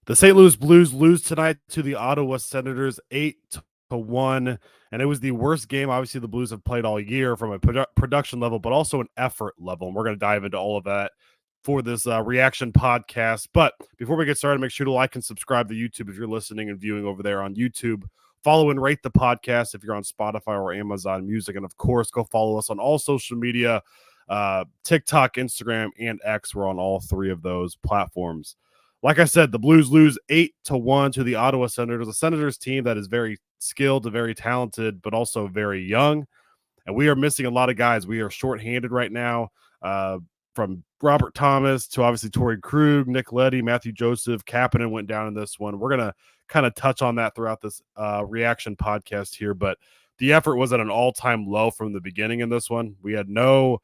The St. Louis Blues lose tonight to the Ottawa Senators 8-1, and it was the worst game obviously the Blues have played all year from a production level, but also an effort level. And we're going to dive into all of that for this reaction podcast. But before we get started, make sure to like and subscribe to YouTube if you're listening and viewing over there on YouTube. Follow and rate the podcast if you're on Spotify or Amazon Music. And of course, go follow us on all social media, TikTok, Instagram, and X. We're on all three of those platforms. Like I said, the Blues lose 8-1 to the Ottawa Senators, a Senators team that is very skilled, very talented, but also very young. And we are missing a lot of guys. We are shorthanded right now, from Robert Thomas to obviously Torrey Krug, Nick Leddy, Matthew Joseph. Kapanen went down in this one. We're going to kind of touch on that throughout this reaction podcast here, but the effort was at an all-time low from the beginning in this one. We had no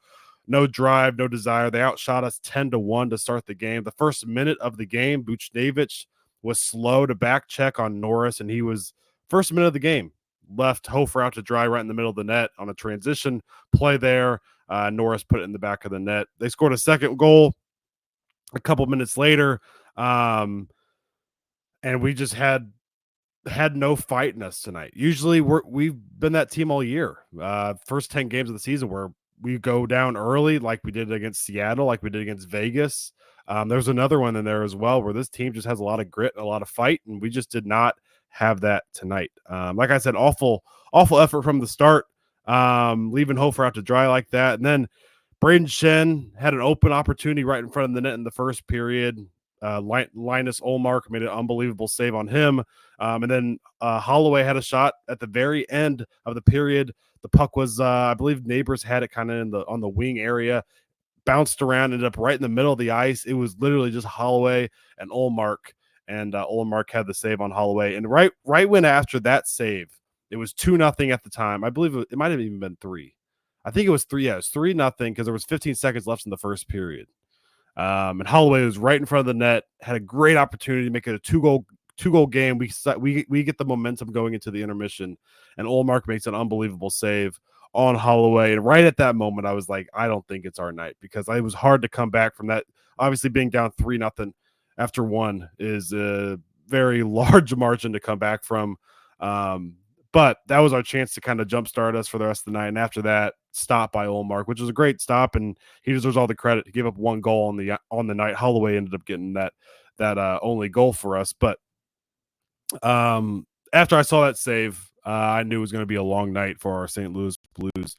drive, no desire. They outshot us 10-1 to start the game. The first minute of the game, Buchnevich was slow to back check on Norris, and he was first minute of the game. Left Hofer out to dry right in the middle of the net on a transition play there. Norris put it in the back of the net. They scored a second goal a couple minutes later, and we just had no fight in us tonight. Usually we've been that team all year. First 10 games of the season where we go down early like we did against Seattle, like we did against Vegas. There's another one in there as well where this team just has a lot of grit and a lot of fight, and we just did not have that tonight. Like I said, awful effort from the start, leaving Hofer out to dry like that. And then Braden Shen had an open opportunity right in front of the net in the first period. Linus Ullmark made an unbelievable save on him. And then Holloway had a shot at the very end of the period. The puck was, I believe Neighbors had it kind of on the wing area, bounced around, ended up right in the middle of the ice. It was literally just Holloway and Ullmark, and Ullmark had the save on Holloway. And right when after that save, it was 2-0 at the time. I believe it might have even been 3. I think it was 3. Yeah, it was 3-0 because there was 15 seconds left in the first period. And Holloway was right in front of the net, had a great opportunity to make it a two-goal game. We get the momentum going into the intermission, and Ullmark makes an unbelievable save on Holloway. And right at that moment, I was like, I don't think it's our night, because it was hard to come back from that. Obviously, being down 3-0 after one is a very large margin to come back from. But that was our chance to kind of jumpstart us for the rest of the night. And after that, stop by Ullmark, which was a great stop, and he deserves all the credit. He gave up one goal on the night. Holloway ended up getting that only goal for us. But after I saw that save, I knew it was going to be a long night for our St. Louis Blues.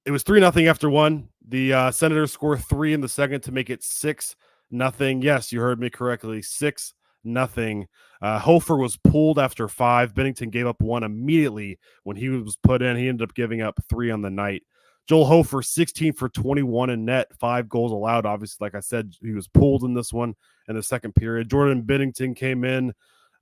It was 3-0 after one. The Senators score 3 in the second to make it 6-0. Yes, you heard me correctly, 6-0. Hofer was pulled after 5. Binnington gave up 1 immediately when he was put in. He ended up giving up 3 on the night. Joel Hofer, 16 for 21 in net, 5 goals allowed. Obviously, like I said, he was pulled in this one in the second period. Jordan Binnington came in,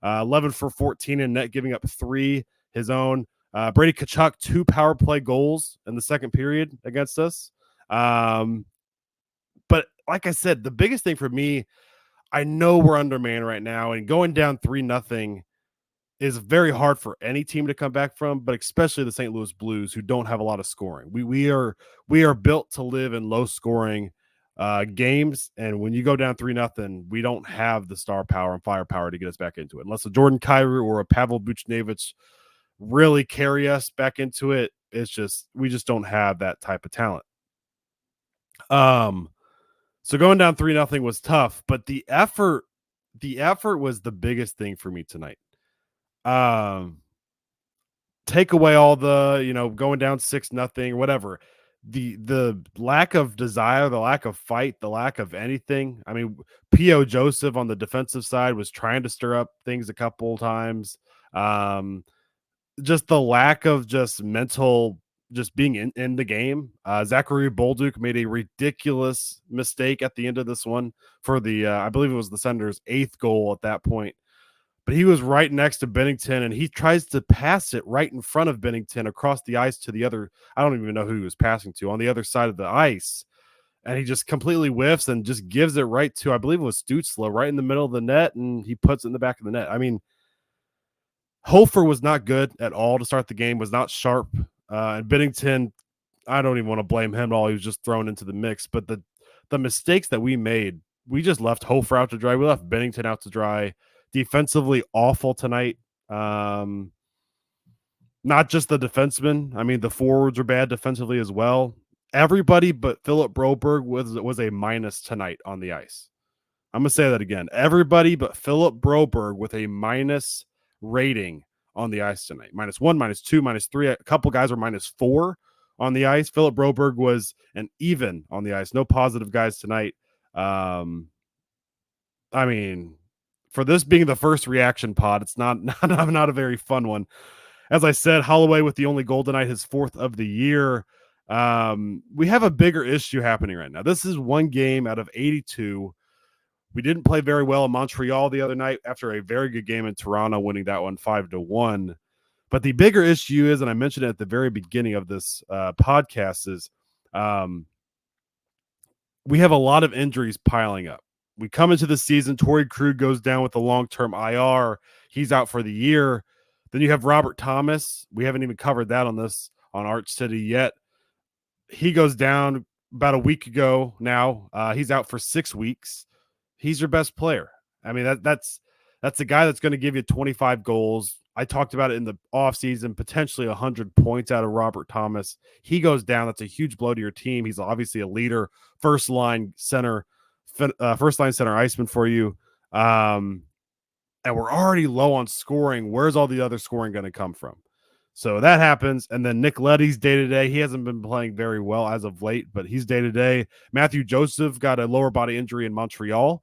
11 for 14 in net, giving up 3 his own. Brady Tkachuk, 2 power play goals in the second period against us. But like I said, the biggest thing for me, I know we're undermanned right now, and going down 3-0 is very hard for any team to come back from, but especially the St. Louis Blues, who don't have a lot of scoring. We are built to live in low scoring games, and when you go down 3-0, we don't have the star power and firepower to get us back into it. Unless a Jordan Kyrou or a Pavel Buchnevich really carry us back into it, we just don't have that type of talent. So going down 3-0 was tough, but the effort was the biggest thing for me tonight. Take away all the, going down 6-0, whatever. The lack of desire, the lack of fight, the lack of anything. I mean, P.O. Joseph on the defensive side was trying to stir up things a couple times. Just the lack of just mental, just being in the game. Zachary Bolduc made a ridiculous mistake at the end of this one for I believe it was the Senators' 8th goal at that point. But he was right next to Binnington, and he tries to pass it right in front of Binnington across the ice to the other. I don't even know who he was passing to on the other side of the ice. And he just completely whiffs and just gives it right to, I believe it was Stützle, right in the middle of the net, and he puts it in the back of the net. I mean, Hofer was not good at all to start the game, was not sharp. And Binnington, I don't even want to blame him at all. He was just thrown into the mix. But the mistakes that we made we just left Hofer out to dry. We left Bennington out to dry. Defensively awful tonight. Not just the defensemen. I mean, the forwards are bad defensively as well. Everybody but Philip Broberg was a minus tonight on the ice. I'm going to say that again. Everybody but Philip Broberg with a minus rating on the ice tonight. -1, -2, -3. A couple guys were -4 on the ice. Philip Broberg was an even on the ice. No positive guys tonight. I mean, for this being the first reaction pod, it's not a very fun one. As I said, Holloway with the only goal tonight, his 4th of the year. We have a bigger issue happening right now. This is one game out of 82. We didn't play very well in Montreal the other night after a very good game in Toronto, winning that one 5-1. But the bigger issue is, and I mentioned it at the very beginning of this podcast, is we have a lot of injuries piling up. We come into the season, Torrey Krug goes down with the long-term IR. He's out for the year. Then you have Robert Thomas. We haven't even covered that on Arch City yet. He goes down about a week ago now. He's out for 6 weeks. He's your best player. I mean, that's the guy that's going to give you 25 goals. I talked about it in the offseason, potentially 100 points out of Robert Thomas. He goes down. That's a huge blow to your team. He's obviously a leader, first-line center iceman for you. And we're already low on scoring. Where's all the other scoring going to come from? So that happens. And then Nick Leddy's day-to-day. He hasn't been playing very well as of late, but he's day-to-day. Matthew Joseph got a lower body injury in Montreal.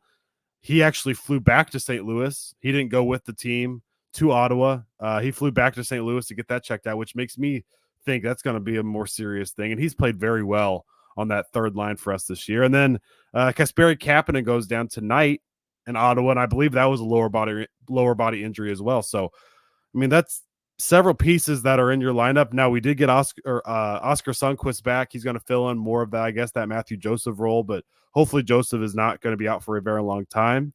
He actually flew back to St. Louis. He didn't go with the team to Ottawa. He flew back to St. Louis to get that checked out, which makes me think that's going to be a more serious thing. And he's played very well on that third line for us this year. And then Kasperi Kapanen goes down tonight in Ottawa, and I believe that was a lower body injury as well. So, I mean, that's several pieces that are in your lineup. Now, we did get Oscar Sundqvist back. He's going to fill in more of that, I guess, that Matthew Joseph role, but hopefully Joseph is not going to be out for a very long time.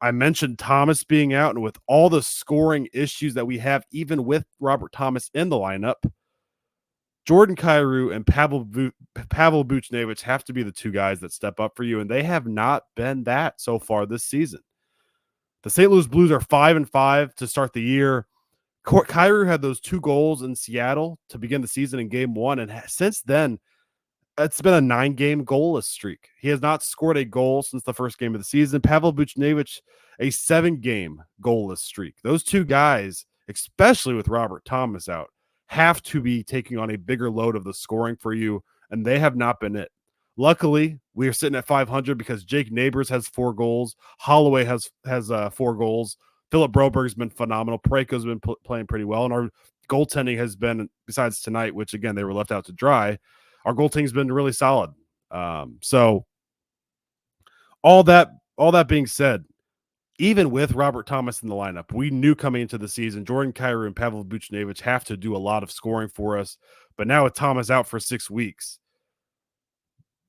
I mentioned Thomas being out, and with all the scoring issues that we have, even with Robert Thomas in the lineup, Jordan Kyrou and Pavel Buchnevich have to be the two guys that step up for you, and they have not been that so far this season. The St. Louis Blues are 5-5 to start the year. Kyrou had those 2 goals in Seattle to begin the season in Game 1, and since then, it's been a 9-game goalless streak. He has not scored a goal since the first game of the season. Pavel Buchnevich, a 7-game goalless streak. Those two guys, especially with Robert Thomas out, have to be taking on a bigger load of the scoring for you, and they have not been it. Luckily, we are sitting at 500 because Jake Neighbors has 4 goals. Holloway has 4 goals. Philip Broberg's been phenomenal. Parayko's been playing pretty well, and our goaltending has been, besides tonight, which again they were left out to dry, our goaltending's been really solid. So all that being said, even with Robert Thomas in the lineup, we knew coming into the season, Jordan Kyrou and Pavel Buchnevich have to do a lot of scoring for us. But now with Thomas out for 6 weeks,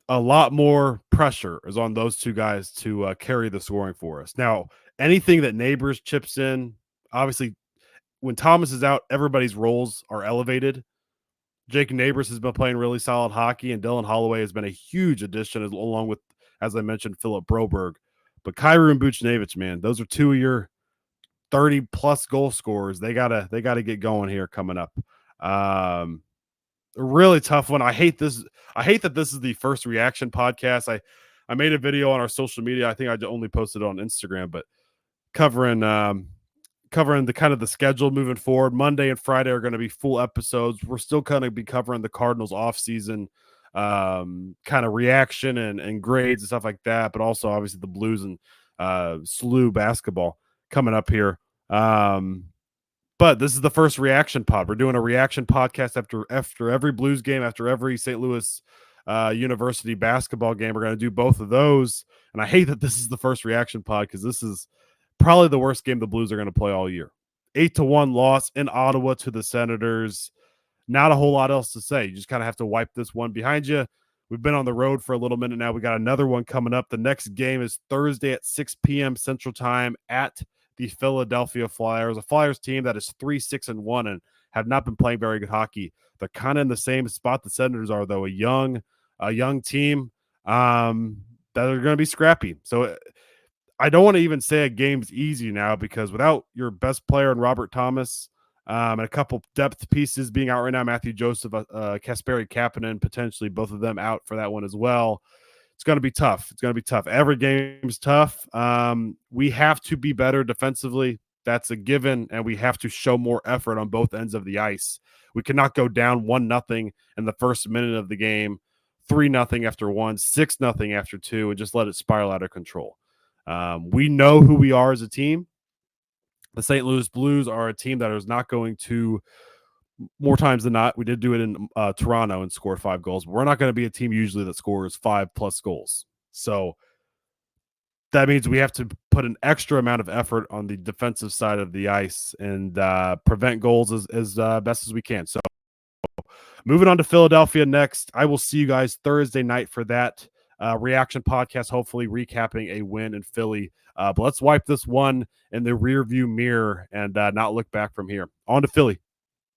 a lot more pressure is on those two guys to carry the scoring for us. Now, anything that Neighbors chips in, obviously, when Thomas is out, everybody's roles are elevated. Jake Neighbors has been playing really solid hockey, and Dylan Holloway has been a huge addition, along with, as I mentioned, Philip Broberg. But Kyrou and Buchnevich, man, those are 2 of your 30-plus goal scorers. They gotta get going here coming up. A really tough one. I hate that this is the first reaction podcast. I made a video on our social media. I think I only posted it on Instagram, but covering the kind of the schedule moving forward. Monday and Friday are going to be full episodes. We're still going to be covering the Cardinals offseason kind of reaction and grades and stuff like that, but also obviously the Blues and SLU basketball coming up here. But this is the first reaction pod. We're doing a reaction podcast after every Blues game, after every St. Louis University basketball game. We're going to do both of those. And I hate that this is the first reaction pod because this is probably the worst game the Blues are going to play all year. 8-1 loss in Ottawa to the Senators. Not a whole lot else to say. You just kind of have to wipe this one behind you. We've been on the road for a little minute now. We got another one coming up. The next game is Thursday at 6 p.m. Central Time at the Philadelphia Flyers, a Flyers team that is 3-6-1 and have not been playing very good hockey. They're kind of in the same spot the Senators are, though, a young team. They're that are going to be scrappy. So I don't want to even say a game's easy now, because without your best player in Robert Thomas, and a couple depth pieces being out right now, Matthew Joseph, Kasperi Kapanen, potentially both of them out for that one as well. It's going to be tough. It's going to be tough. Every game's tough. We have to be better defensively. That's a given, and we have to show more effort on both ends of the ice. We cannot go down 1-0 in the first minute of the game, 3-0 after 1, 6-0 after 2, and just let it spiral out of control. We know who we are as a team. The St. Louis Blues are a team that is not going to, more times than not, we did do it in Toronto and score 5 goals, but we're not going to be a team usually that scores 5+ goals. So that means we have to put an extra amount of effort on the defensive side of the ice and prevent goals as best as we can. So moving on to Philadelphia next. I will see you guys Thursday night for that reaction podcast, hopefully recapping a win in Philly. But let's wipe this one in the rear view mirror and not look back from here. On to Philly.